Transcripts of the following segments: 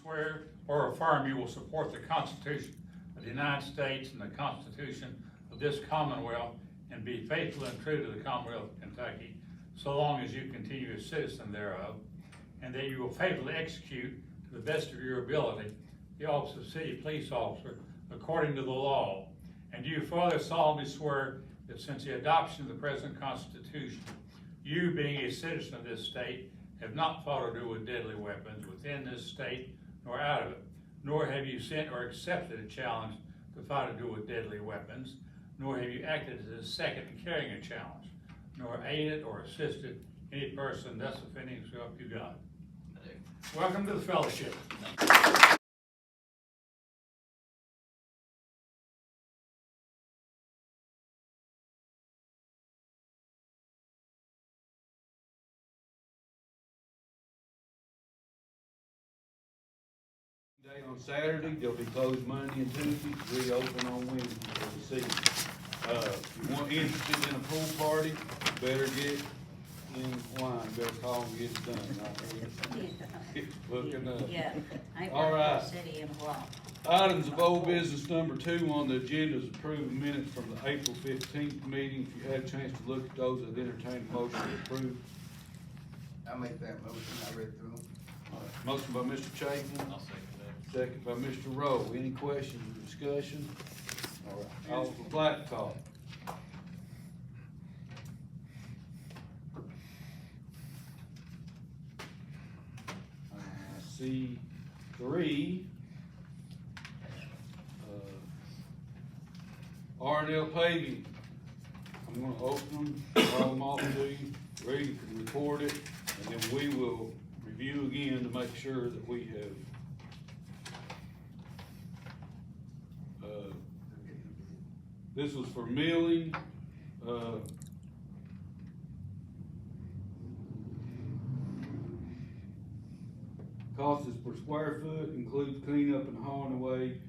swear or affirm you will support the Constitution of the United States and the Constitution of this Commonwealth, and be faithful and true to the Commonwealth of Kentucky, so long as you continue a citizen thereof, and that you will faithfully execute to the best of your ability the office of City Police Officer according to the law. And do you further solemnly swear that since the adoption of the present Constitution, you, being a citizen of this state, have not fought or dueled with deadly weapons within this state nor out of it, nor have you sent or accepted a challenge to fight or duel with deadly weapons, nor have you acted as a second in carrying a challenge, nor aided or assisted any person thus offending, so help you God. Welcome to the fellowship. Day on Saturday, they'll be closed Monday and Tuesday, reopen on Wednesday for the season. If you want interested in a pool party, better get in line, better call and get it done. Looking up. Yeah, I ain't All worked right. for the city in a while. Items of old business number 2 on the agenda is approved minutes from the April 15th meeting. If you had a chance to look at those, I'd entertain a motion to approve. I make that motion, I read through them. Motion by Mr. Chapin. I'll second that. Second by Mr. Rowe. Any questions or discussion? All right, call for flat call. I see 3. R&L paving. I'm gonna open them, call them off to you, Reed can record it, and then we will review again to make sure that we have this was for milling, cost is per square foot, includes cleanup and hauling away.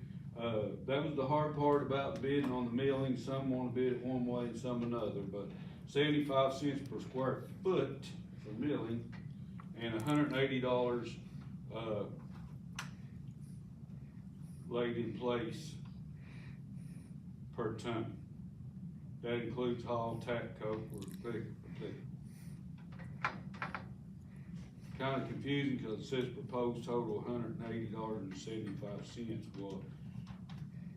That was the hard part about bidding on the milling. Some wanna bid it one way and some another, but 75 cents per square foot for milling and $180, laid in place per ton. That includes haul, tack coat, or pick. Kind of confusing because it says proposed total $180.75. Well,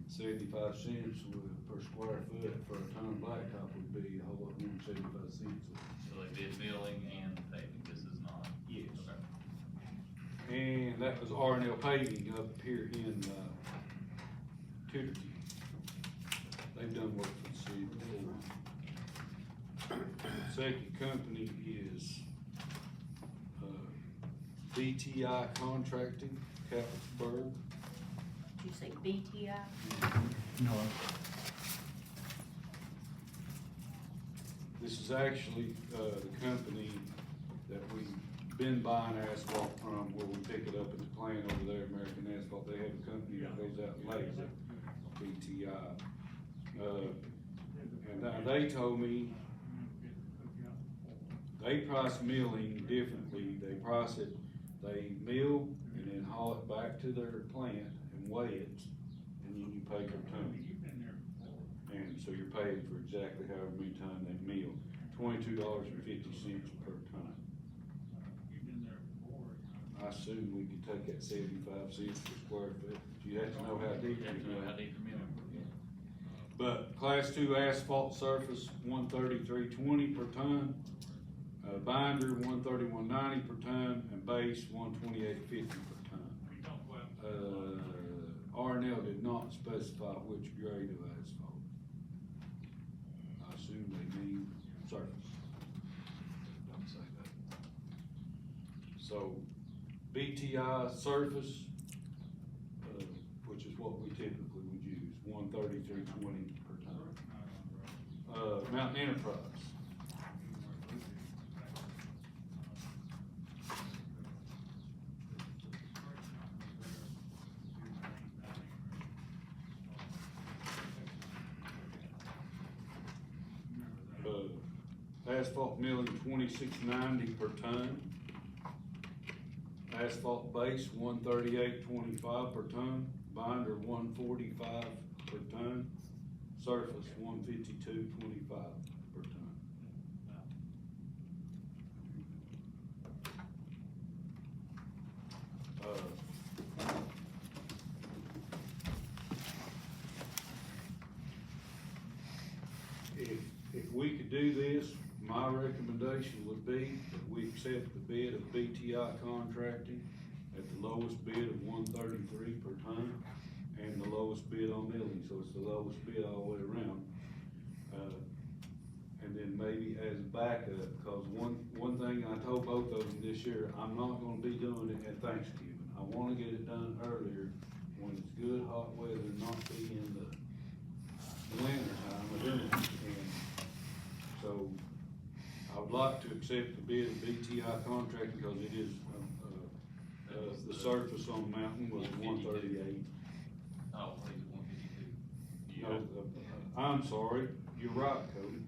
75 cents per square foot for a ton of blacktop would be a whole lot more than 75 cents. So they did milling and paving, this is not? Yes. Okay. And that was R&L paving up here in, Tuderton. They've done work for the city before. Second company is, BTI Contracting, Capitsburg. Did you say BTI? No. This is actually, the company that we've been buying asphalt from, where we pick it up at the plant over there, American Asphalt. They have a company that goes out and lays it, BTI. And now they told me they price milling differently. They price it, they mill and then haul it back to their plant and weigh it, and then you pay per ton. And so you're paid for exactly however many ton they mill, $22.50 per ton. I assume we could take that 75 cents per square foot, but you have to know how deep You have to know how deep you're milling. But class 2 asphalt surface, $133.20 per ton. Binder, $131.90 per ton, and base, $128.50 per ton. R&L did not specify which grade of asphalt. I assume they mean surface. Don't say that. So, BTI surface, which is what we typically would use, $133.20 per ton. Mountain Enterprise. Asphalt milling $26.90 per ton. asphalt base, $138.25 per ton, binder, $145 per ton, surface, $152.25 per ton. If we could do this, my recommendation would be that we accept the bid of BTI Contracting at the lowest bid of $133 per ton and the lowest bid on milling, so it's the lowest bid all the way around. And then maybe as backup, cause one thing I told both of them this year, I'm not gonna be doing it at Thanksgiving. I wanna get it done earlier, when it's good, hot weather, not be in the winter time of doing it. And so, I would like to accept the bid of BTI Contracting, because it is, the surface on the mountain was 138. Oh, I think it's 152. No, I'm sorry, you're right, Cody.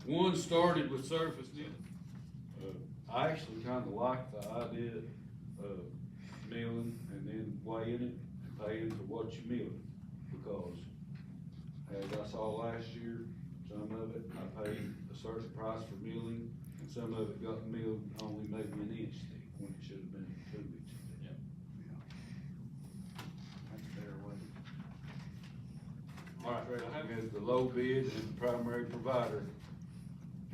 One started with surface milling. I actually kinda like the idea of milling and then weighing it and paying for what you mill, because as I saw last year, some of it, I paid a certain price for milling, and some of it got milled only maybe an inch thick, when it should have been 2 inches thick. Yep. That's a better way. Contracting as the low bid and the primary provider,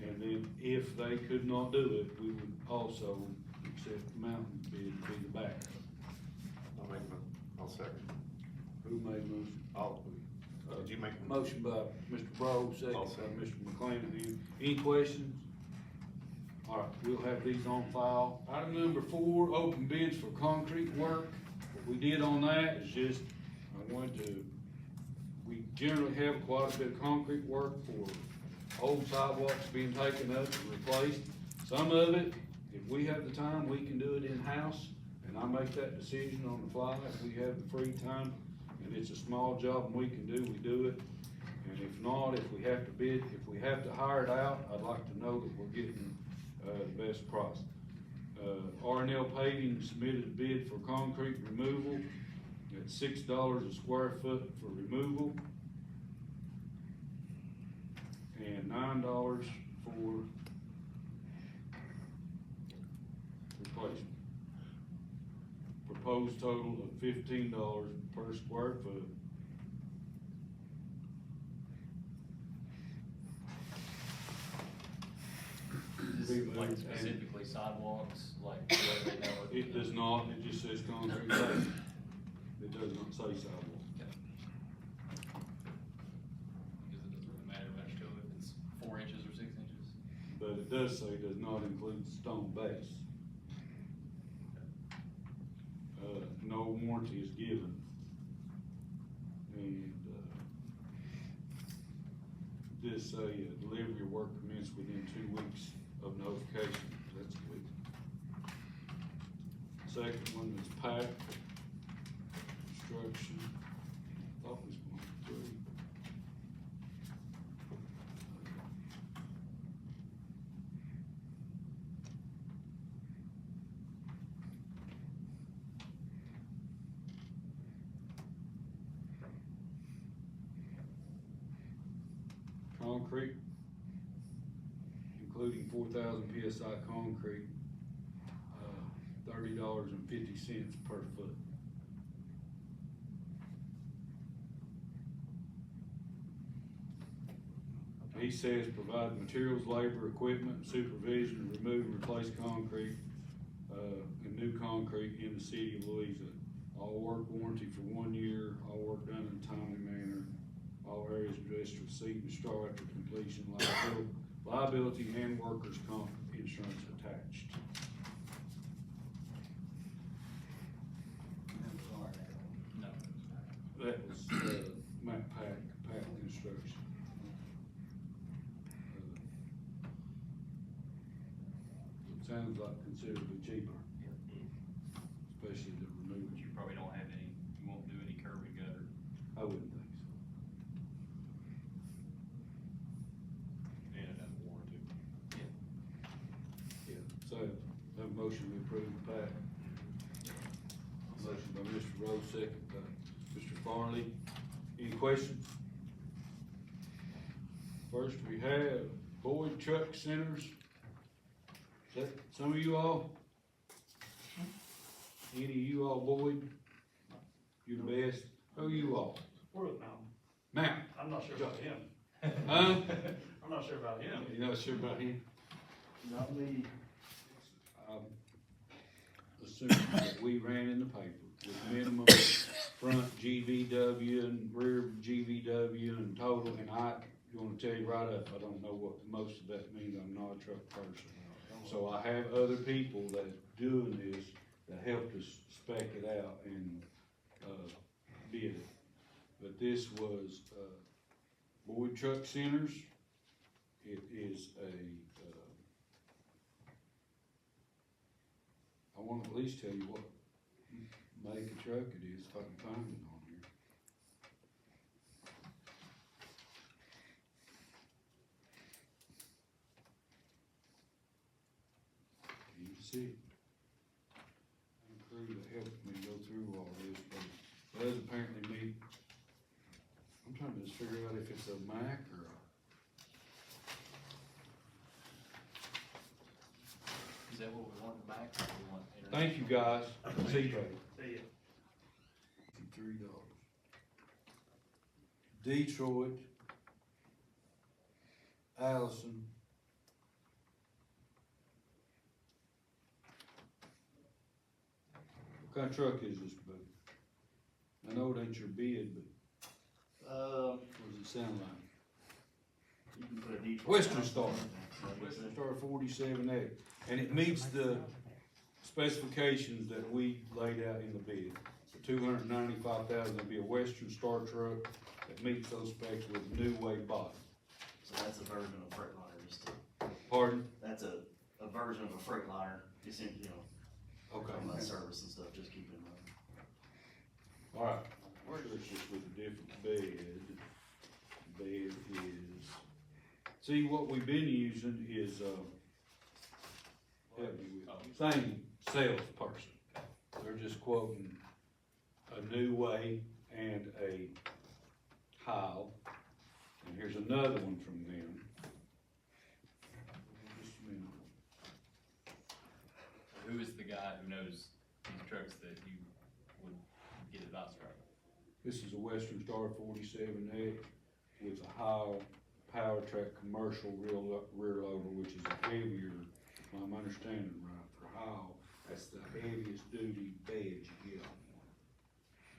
and then if they could not do it, we would also accept the mountain bid to be the backup. I'll second. Who made the motion? Did you make? Motion by Mr. Bro, second I'll by second. Mr. McClanahan. Any questions? All right, we'll have these on file. Item number 4, open bids for concrete work. What we did on that is just, we generally have quite a bit of concrete work for old sidewalks being taken up and replaced. Some of it, if we have the time, we can do it in-house, and I make that decision on the fly. If we have the free time, and it's a small job and we can do, we do it. And if not, if we have to bid, if we have to hire it out, I'd like to know that we're getting, the best price. R&L Paving submitted a bid for concrete removal at $6 a square foot for removal, and $9 for replacement. Proposed total of $15 per square foot. Is Be this like moved and- specifically sidewalks, like where they know it? It does not, it just says concrete paving. It does not say sidewalk. Because it doesn't really matter much to it if it's 4 inches or 6 inches. But it does say does not include stone base. No warranty is given. And, this say, delivery of work commenced within 2 weeks of notification, that's quick. Second one is PAC Construction, thought it was going to 3. Concrete, including 4,000 PSI concrete, $30.50 per foot. He says provide materials, labor, equipment, supervision, remove and replace concrete, and new concrete in the city of Louisa. All work warranty for 1 year, all work done in a timely manner, all areas addressed to receipt and straw after completion, liability and workers' comp insurance attached. No. That was, Matt Pack Construction. It sounds like considerably cheaper, especially the removal. But you probably don't have any, you won't do any curb and gutter. I wouldn't think so. And it has a warranty. Yeah, so, have a motion to approve the pack. Motion by Mr. Rose, second by Mr. Farley. Any questions? First, we have Boyd Truck Centers. Is that some of you all? Any of you all Boyd? You the best? Who you all? We're with Mountain. Matt? I'm not sure about him. Huh? I'm not sure about him. You not sure about him? Not me. Assuming that we ran in the paper with minimum front GVW and rear GVW and total, and I gonna tell you right up, I don't know what most of that means, I'm not a truck person. So I have other people that's doing this, that helped us spec it out and, bid it. But this was, Boyd Truck Centers. It is I wanna at least tell you what make a truck it is, if I can find it on here. You can see it. And the crew that helped me go through all this, but it does apparently meet, I'm trying to just figure out if it's a Mack or a. Is that what we want back, or we want? Thank you, guys. See you later. See ya. $53. Detroit, Allison. What kind of truck is this, bud? I know it ain't your bid, but what does it sound like? You can put a Detroit. Western Star. Western Star 47A, and it meets the specifications that we laid out in the bid. $295,000 will be a Western Star truck that meets those specs with new weight body. So that's a version of Freightliner, just to, Pardon? that's a version of a Freightliner, just in, you know, Okay. from that service and stuff, just keep it in mind. All right. I'm sure it's just with a different bed. Bed is, see, what we've been using is, help me with, same salesperson. They're just quoting a new way and a Heil. And here's another one from them. Just a minute. Who is the guy who knows these trucks that you would get advice from? This is a Western Star 47X with a Heil Power Track commercial rear loader, which is a heavier, if I'm understanding right, for Heil, that's the heaviest duty bed you get on one.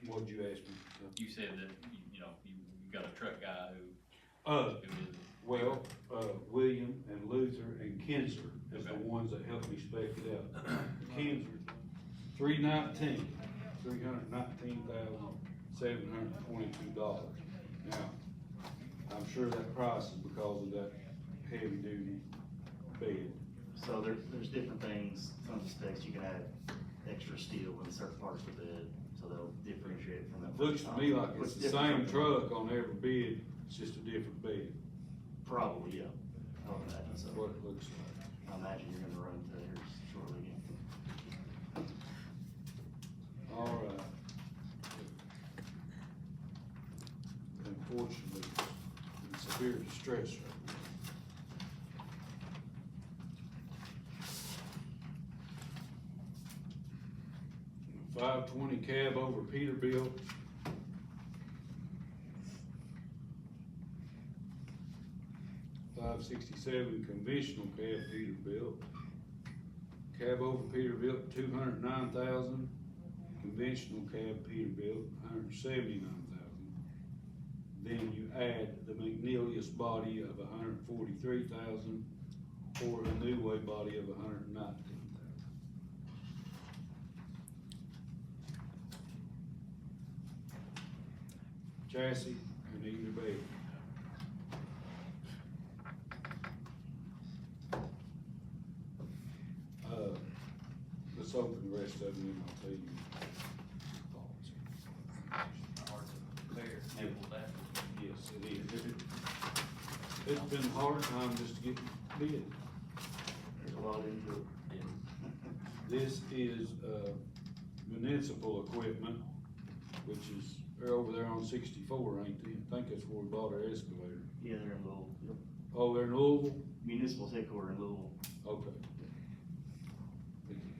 What'd you ask me? You said that, you know, you got a truck guy who is. Well, William and Luther and Kinzer is the Okay. ones that helped me spec it out. Kinzer, $319,722. Now, I'm sure that price is because of that heavy duty bed. So there's different things, from the specs, you can add extra steel in certain parts of the bed, so they'll differentiate from that. Looks to me like it's the same truck on every bed, it's just a different bed. Probably, yeah, I would imagine That's so. what it looks like. I imagine you're gonna run into theirs shortly again. All right. Unfortunately, in severe distress right now. 520 cab over Peterbilt. $567 conventional cab Peterbilt. Cab over Peterbilt, $209,000. Conventional cab Peterbilt, $179,000. Then you add the McNeilius body of $143,000 or a new way body of $119,000. Chassis and either bed. Let's open the rest of them and I'll tell you thoughts. Hard to compare, apples to apples. Yes, it is. It's been a hard time just to get bid. There's a lot into it. This is, municipal equipment, which is, they're over there on 64, ain't they? I think that's where we bought our excavator. Yeah, they're in Louisville. Yep. Oh, they're in Louisville? Municipal headquarters in Louisville. Okay.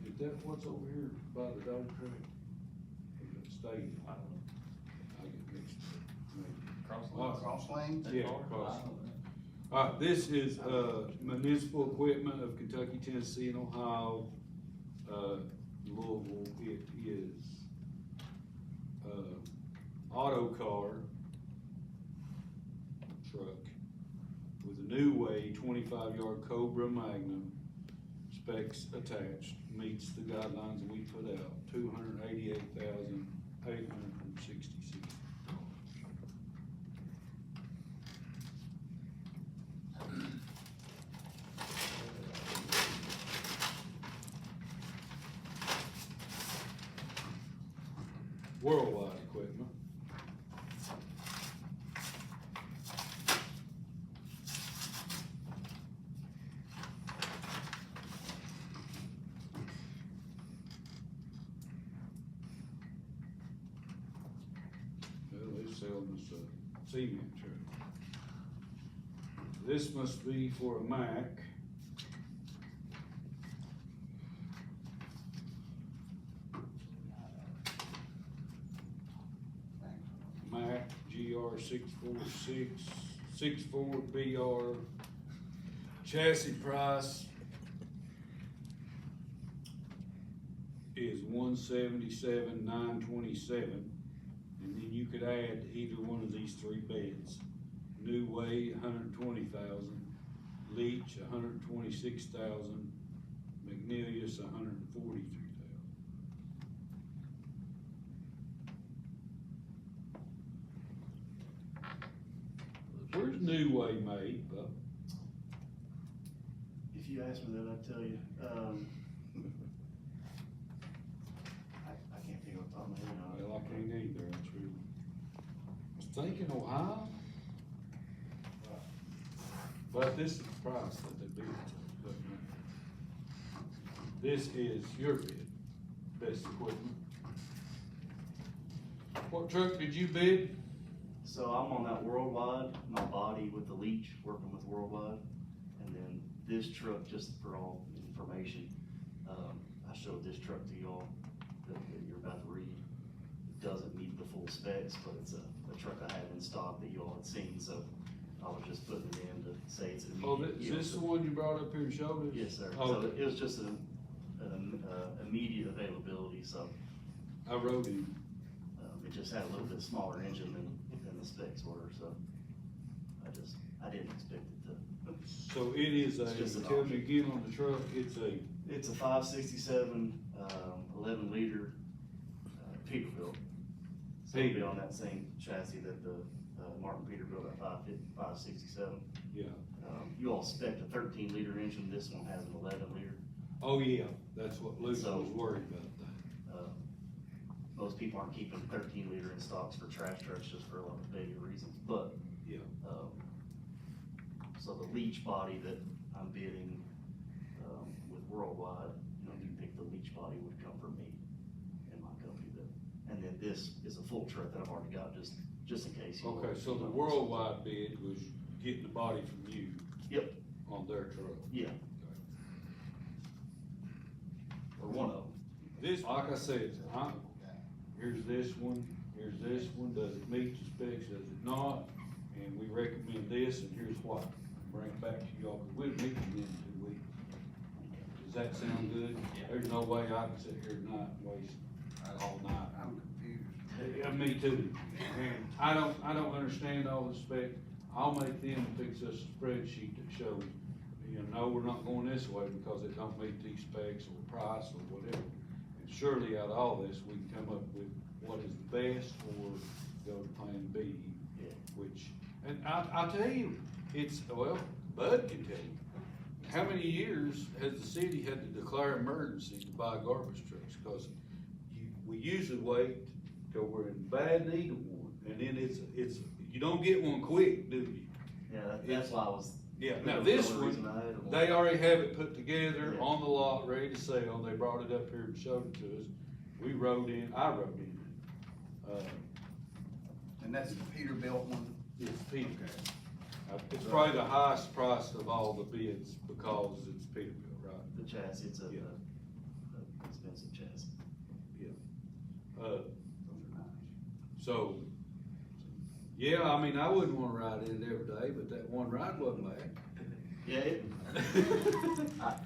Is that what's over here by the dog track? Is it stadium? I get mixed up. Cross lanes? Yeah, cross. Alright, this is, municipal equipment of Kentucky, Tennessee, and Ohio. Louisville, it is, auto car truck with a new way 25-yard Cobra Magnum, specs attached, meets the guidelines that we put out, $288,866. Worldwide equipment. Well, they're selling us a cement truck. This must be for a Mack. Mack GR 64 BR. Chassis price is $177,927, and then you could add either one of these three beds. New Way, $120,000, Leach, $126,000, McNeilius, $143,000. Where's New Way made, Bub? If you ask me that, I'd tell you. I can't think of the top of my head now. Well, I can't either, that's true. I was thinking Ohio. But this is the price that they bid. This is your bid, best equipment. What truck did you bid? So I'm on that Worldwide, my body with the Leach, working with Worldwide. And then this truck, just for all information, I showed this truck to y'all that you're about to read. It doesn't meet the full specs, but it's a truck I have in stock that y'all had seen, so I was just putting it in to say it's an Oh, immediate. is this the one you brought up here and showed us? Yes, sir. Oh, So it was just an immediate availability, so I wrote him. it just had a little bit smaller engine than the specs were, so I didn't expect it to. So it is It's just an tell me option. again on the truck, it's It's a 567, 11 liter, Peterbilt. So it'll be on that same chassis that the, Martin Peterbilt at 567. yeah. You all spec a 13 liter engine, this one has an 11 liter. Oh, yeah, that's what Luke So- was worried about that. Most people aren't keeping 13 liter in stocks for trash trucks just for a lot of failure reasons, but, Yeah. so the Leach body that I'm bidding, with Worldwide, you think the Leach body would come from me and my company then. And then this is a full truck that I've already got, just in case. you Okay, want- so the worldwide bid was getting the body from you Yep, on their truck. yeah, or one of them. This, like I said, here's this one, does it meet the specs, does it not? And we recommend this, and here's why. Bring it back to y'all, cause we'll meet again in 2 weeks. Does that sound good? Yeah. There's no way I can sit here tonight and waste all night. I'm confused. Yeah, me too. And I don't understand all the specs. I'll make them fix us a spreadsheet that shows, no, we're not going this way because it don't meet these specs or price or whatever. And surely out of all this, we can come up with what is the best or go to plan B, Yeah. which, and I'll tell you, Bud can tell you. How many years has the city had to declare emergency to buy garbage trucks? Cause we usually wait till we're in bad need of one, and then it's, you don't get one quick, do you? Yeah, that's why I was Yeah, That now was this the only reason one, I had them on. they already have it put together Yeah. on the lot, ready to sell, they brought it up here and showed it to us. I wrote in, And that's the Peterbilt one? it's Peterbilt. It's probably the highest price of all the bids because it's Peterbilt, right? The chassis, it's a Yeah. expensive chassis. Uh, Those are nice. so, yeah, I mean, I wouldn't wanna ride in it every day, but that one ride wasn't bad. Yeah,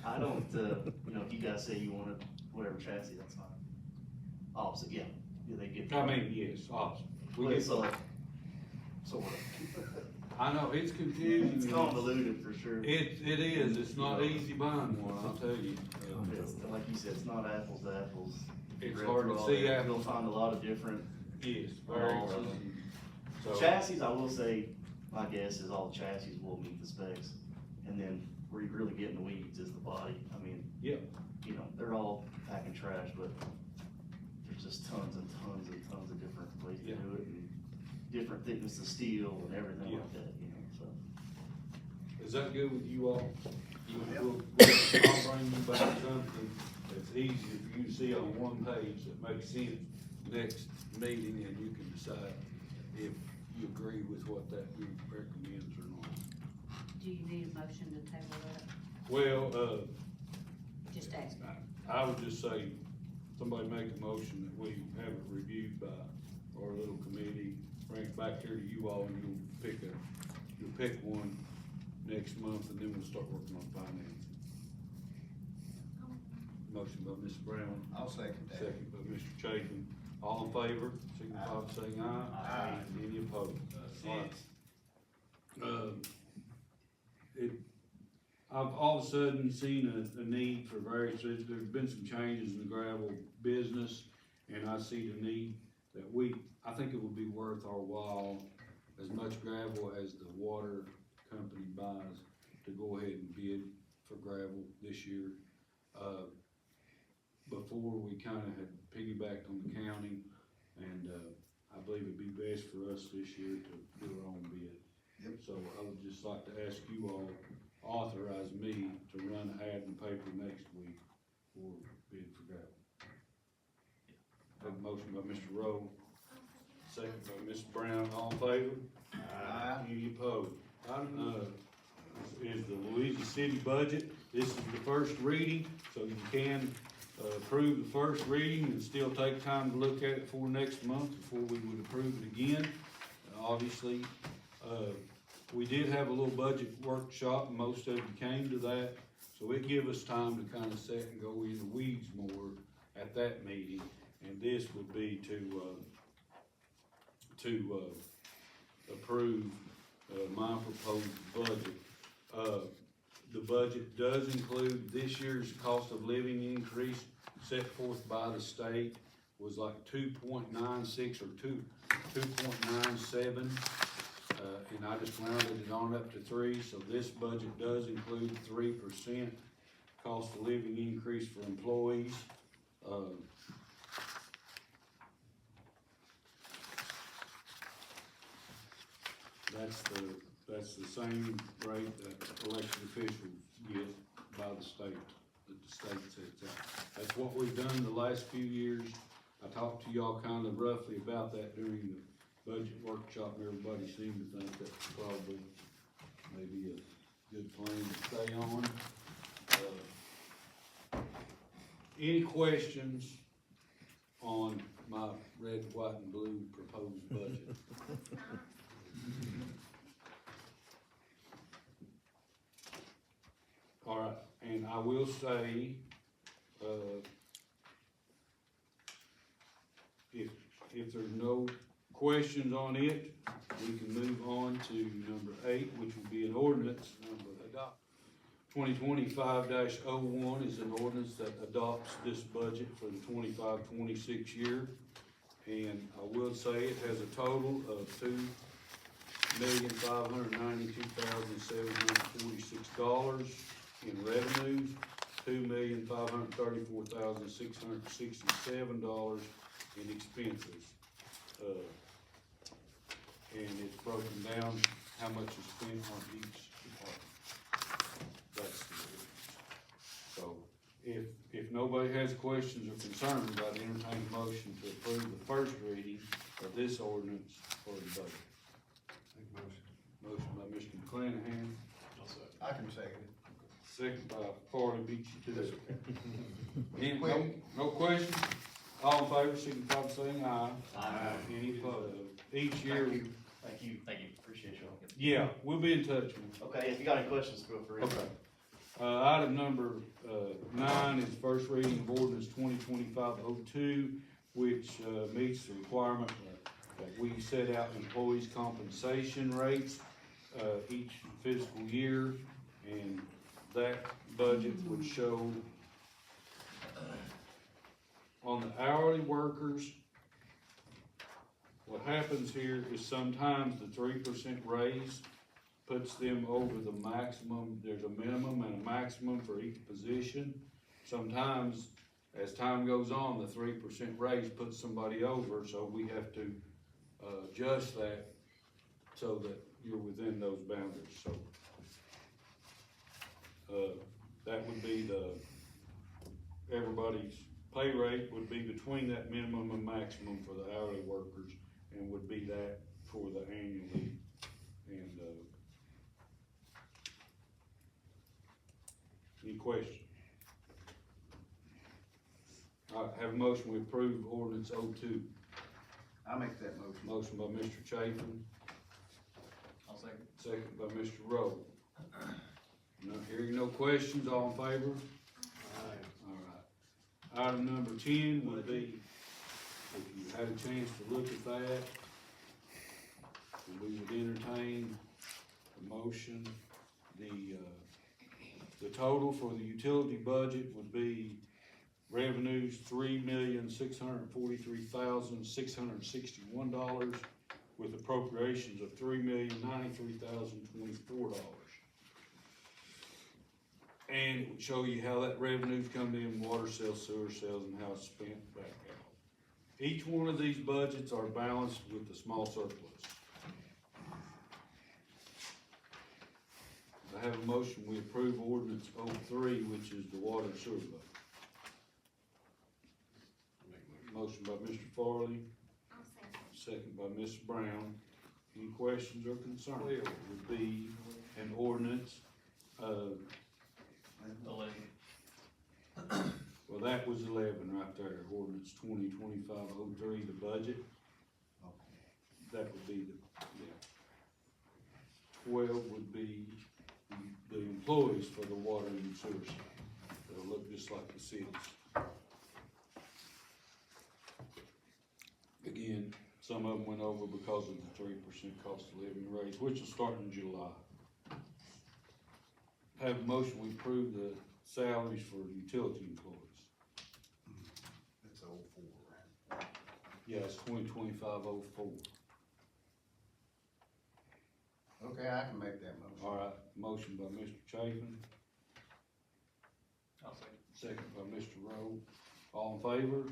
I don't, you know, if you guys say you wanted whatever chassis, that's fine. Opposite, yeah, they get. I mean, yes, awesome. We Well, get, it's sort of. I know, it's confusing. It's convoluted for sure. It is, it's not easy buying one, I'll tell you. It's, like you said, it's not apples to apples. It's Read hard through to all see that, apples. You'll find a lot of different Yes, All very. of them. So, chassis. I will say, my guess is all the chassis will meet the specs. And then where you really get in the weeds is the body. I mean, yeah, you know, they're all packing trash, but there's just tons and tons and tons of different ways to Yeah. do it, and different thickness of steel and everything Yeah. like that, you know, so. is that good with you all? Yeah. I'll bring you back something that's easier for you to see on one page that makes sense next meeting, and you can decide if you agree with what that group recommends or not. Do you need a motion to table that? Well, Just ask. I would just say, somebody make a motion that we have it reviewed by our little committee, bring it back here to you all, and you'll pick one next month, and then we'll start working on financing. Motion by Ms. Brown, I'll second that. second by Mr. Chapin. All in favor, signify by saying aye. Aye. Any opposed? All right. I've all of a sudden seen a need for various, there's been some changes in the gravel business, and I see the need that I think it would be worth our while, as much gravel as the water company buys, to go ahead and bid for gravel this year. Before, we kinda had piggybacked on the county, and, I believe it'd be best for us this year to do our own bid. Yep. So I would just like to ask you all, authorize me to run an ad in the paper next week for bid for gravel. Have a motion by Mr. Rowe, second by Ms. Brown, all in favor? Aye. Any opposed? Item, is the Louisiana City budget. This is the first reading, so you can approve the first reading and still take time to look at it for next month before we would approve it again. Obviously, we did have a little budget workshop, and most of you came to that, so it give us time to kinda sit and go in the weeds more at that meeting. And this would be to approve, my proposed budget. The budget does include this year's cost of living increase set forth by the state was like 2.96 or 2.97. And I just rounded it on up to 3, so this budget does include 3% cost of living increase for employees. That's the same rate that elected officials get by the state, that the state sets out. That's what we've done the last few years. I talked to y'all kind of roughly about that during the budget workshop, and everybody seemed to think that was probably maybe a good plan to stay on. Any questions on my red, white, and blue proposed budget? All right, and I will say, if there's no questions on it, we can move on to number 8, which will be an ordinance number 2025-01 is an ordinance that adopts this budget for the 25-26 year. And I will say it has a total of $2,592,746 in revenues, $2,534,667 in expenses. And it's broken down how much is spent on each department. nobody has questions or concerns, I'd entertain a motion to approve the first reading of this ordinance for the budget. Motion by Mr. McClanahan, I can second it. second by Farley, beat you to it. Any, no questions? All in favor, signify by saying aye. Aye. Any opposed? Each year, Thank you. Thank you. Appreciate y'all. yeah, we'll be in touch, man. Okay, if you got any questions, feel free. Okay. Item number, 9 is first reading of ordinance 2025-02, which, meets the requirement that we set out employees' compensation rates, each fiscal year, and that budget would show on the hourly workers. What happens here is sometimes the 3% raise puts them over the maximum. There's a minimum and a maximum for each position. Sometimes, as time goes on, the 3% raise puts somebody over, so we have to adjust that so that you're within those boundaries, so. That would be everybody's pay rate would be between that minimum and maximum for the hourly workers, and would be that for the annually, and, any questions? All right, have a motion, we approve ordinance 02. I make that motion. Motion by Mr. Chapin, I'll second. second by Mr. Rowe. Not hearing no questions, all in favor? All right. Item number 10 would be, if you had a chance to look at that, we would entertain a motion. The total for the utility budget would be revenues $3,643,661, with appropriations of $3,093,024. And it would show you how that revenue's come in, water sales, sewer sales, and how it's spent back out. Each one of these budgets are balanced with a small surplus. I have a motion, we approve ordinance 03, which is the water and sewer budget. Motion by Mr. Farley, second by Ms. Brown. Any questions or concerns? It would be an ordinance, 11. well, that was 11 right there, ordinance 2025-03, the budget. That would be the, yeah. 12 would be the employees for the water and sewer system. They'll look just like the cities. Again, some of them went over because of the 3% cost of living raise, which will start in July. Have a motion, we approve the salaries for utility employees. It's 04, right? Yeah, it's 2025-04. Okay, I can make that motion. All right, motion by Mr. Chapin, I'll second. second by Mr. Rowe. All in favor?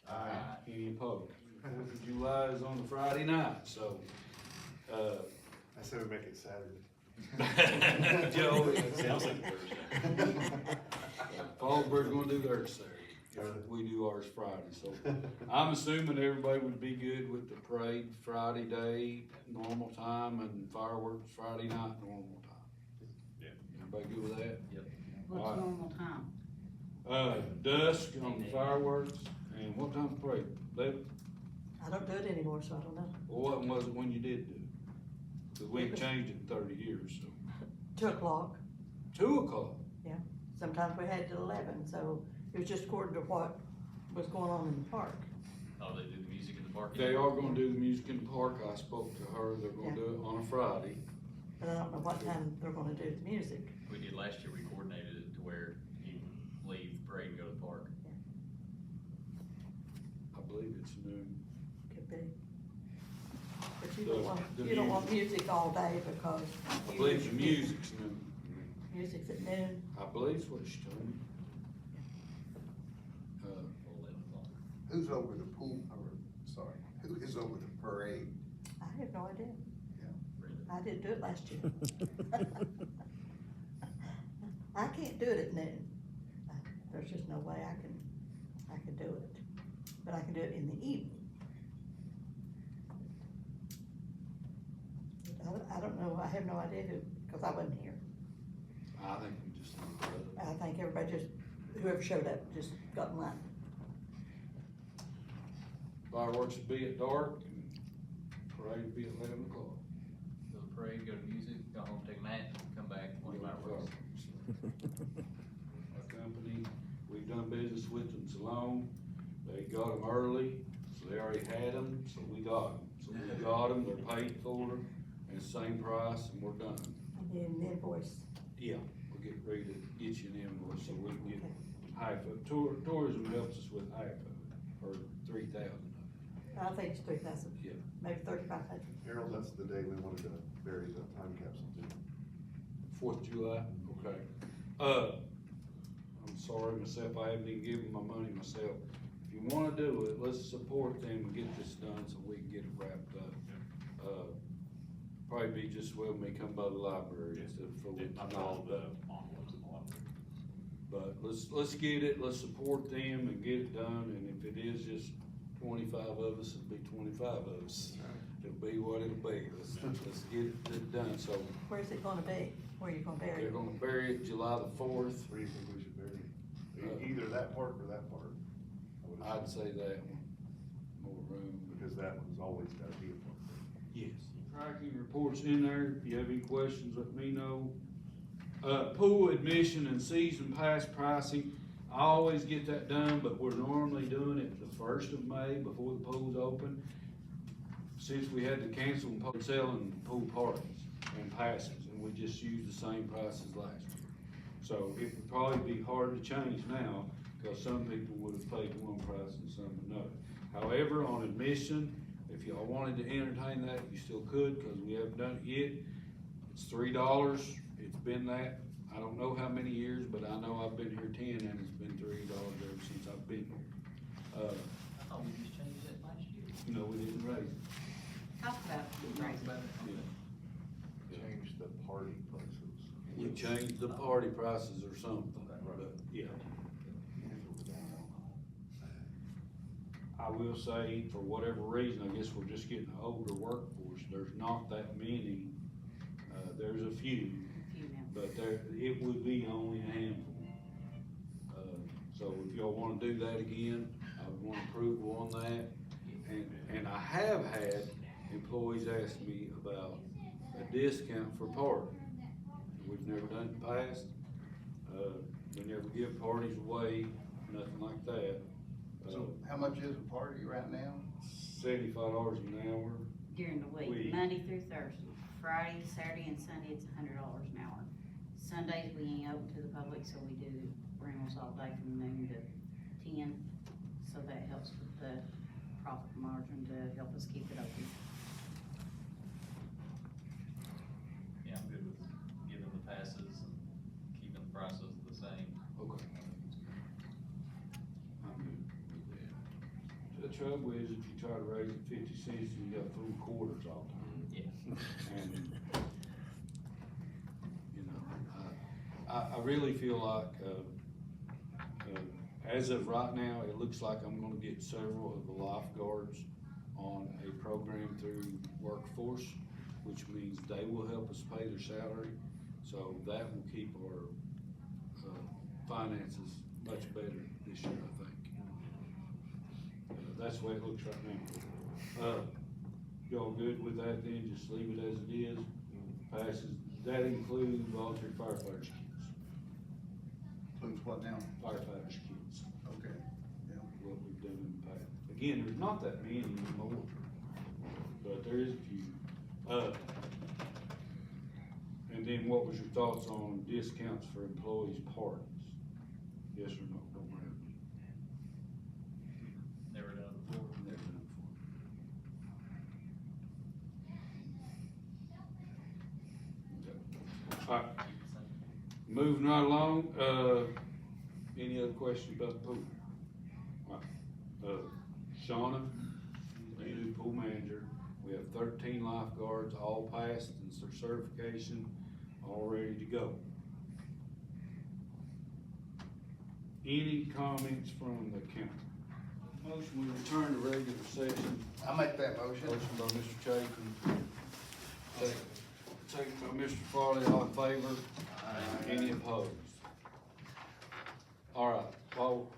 Aye. Any opposed? 4th of July is on the Friday night, so, I said we make it Saturday. Joe, Sounds like Thursday. Fallsburg's gonna do theirs Saturday. We do ours Friday, so I'm assuming everybody would be good with the parade Friday day, normal time, and fireworks Friday night, normal time. Yeah. Everybody good with that? What's Alright. normal time? Dusk on the fireworks, and what time's parade? 11? I don't do it anymore, so I don't know. Well, what was it when you did do it? 'Cause we ain't changed it in 30 years, so. 2 o'clock, 2 o'clock? sometimes we had till 11, so it was just according to what was going on in the park. Oh, they do the music in the park? They are gonna do the music in the park, I spoke to her, they're gonna do it on a Friday. But I don't know what time they're gonna do the music. We did last year, we coordinated it to where you leave the parade and go to the park. I believe it's noon. Could be. But you The- don't want, the you don't want music all day because. I believe the music's noon. Music's at noon. I believe it's what she told me. 11 o'clock. Who's over the pool, or, sorry, who is over the parade? I have no idea. Really. I didn't do it last year. I can't do it at noon. there's just no way I can do it. But I can do it in the evening. I don't know, I have no idea who, cause I wasn't here. I think we just need to, I think everybody just, whoever showed up just got in line. fireworks will be at dark and parade will be at 11 o'clock. Go to parade, go to music, go home, take a nap, come back, watch fireworks. Our company, we've done business with them so long, they got them early, so they already had them, so we got them. So we got them, they're paid for, and same price, and we're done. And then the invoice. Yeah, we'll get ready to get you an invoice so we can get half of it. Tourism helps us with half of it, or 3,000 of it. I think it's 3,000. Yeah. Maybe 3,500. Harold, that's the day we wanted to bury the time capsule too. 4th of July, okay. I'm sorry myself, I haven't even given my money myself. If you wanna do it, let's support them and get this done so we can get it wrapped up. Probably be just well me come by the library instead of for Did not all the envelopes in the library. But let's get it, let's support them and get it done, and if it is just 25 of us, it'll be 25 of us. It'll be what it'll be, let's get it done, so Where's it gonna be? Where you gonna bury they're it? gonna bury it July the 4th. Where do you think we should bury it? Either that part or that part? I would I'd assume, say that one, more room. because that one's always gotta be a part. Yes. Tracking reports in there, if you have any questions, let me know. Pool admission and season pass pricing, I always get that done, but we're normally doing it the 1st of May before the pool's open. Since we had to cancel selling pool parties and passes, and we just used the same price as last year. So it would probably be hard to change now, cause some people would have paid one price and some another. However, on admission, if y'all wanted to entertain that, you still could, cause we haven't done it yet. It's $3, it's been that, I don't know how many years, but I know I've been here 10 and it's been $3 ever since I've been here. I thought we just changed that last year. No, we didn't raise it. Talk about raising. Change the party prices. We changed the party prices or something, but, yeah. I will say, for whatever reason, I guess we're just getting an older workforce, there's not that many, there's a few, A few now. but it would be only a handful. So if y'all wanna do that again, I would want approval on that. And I have had employees ask me about a discount for parking. We've never done it in the past. We never give parties away, nothing like that. So how much is a party right now? $75 an hour. During the week, We- Monday through Thursday. Friday, Saturday, and Sunday, it's $100 an hour. Sundays, we ain't open to the public, so we do rentals all day from noon to 10. So that helps with the profit margin to help us keep it open. Yeah, I'm good with giving the passes and keeping the prices the same. Okay. I'm good with that. The trouble is, if you try to raise it 50 cents, you got full quarters all the time. Yeah. And, you know, I really feel like, as of right now, it looks like I'm gonna get several of the lifeguards on a program through Workforce, which means they will help us pay their salary. So that will keep our, finances much better this year, I think. That's the way it looks right now. Y'all good with that then, just leave it as it is, passes, that includes volunteer firefighters kits, Includes what now? firefighters kits, Okay, yeah. what we've done in the past. Again, there's not that many anymore, but there is a few. And then what was your thoughts on discounts for employees' parties? Yes or no, don't worry. Never done it before. Never done it before. Okay. All right, Keep it the same. moving right along, any other questions about the pool? All right, Shauna, the new pool manager, we have 13 lifeguards, all passed and their certification, all ready to go. Any comments from the council? Motion, we return to regular session. I make that motion. Motion by Mr. Chapin. Second by Mr. Farley, all in favor? Any opposed? All right,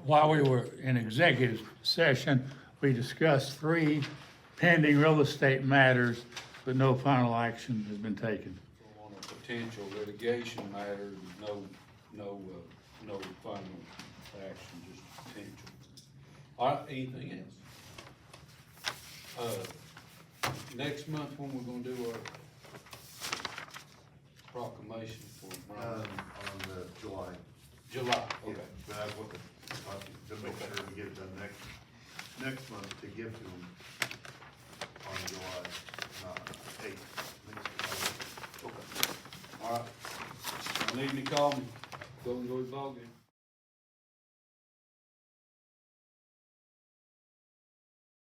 While we were in executive session, we discussed 3 pending real estate matters, but no final action has been taken. on a potential litigation matter, no final action, just potential. All right, anything else? Next month, when we're gonna do our proclamation for On July. July, okay. But that's what to make sure we get it done next month to give to them on July, 8th. Okay. All right. Need me, call me. Go and go to the ballgame.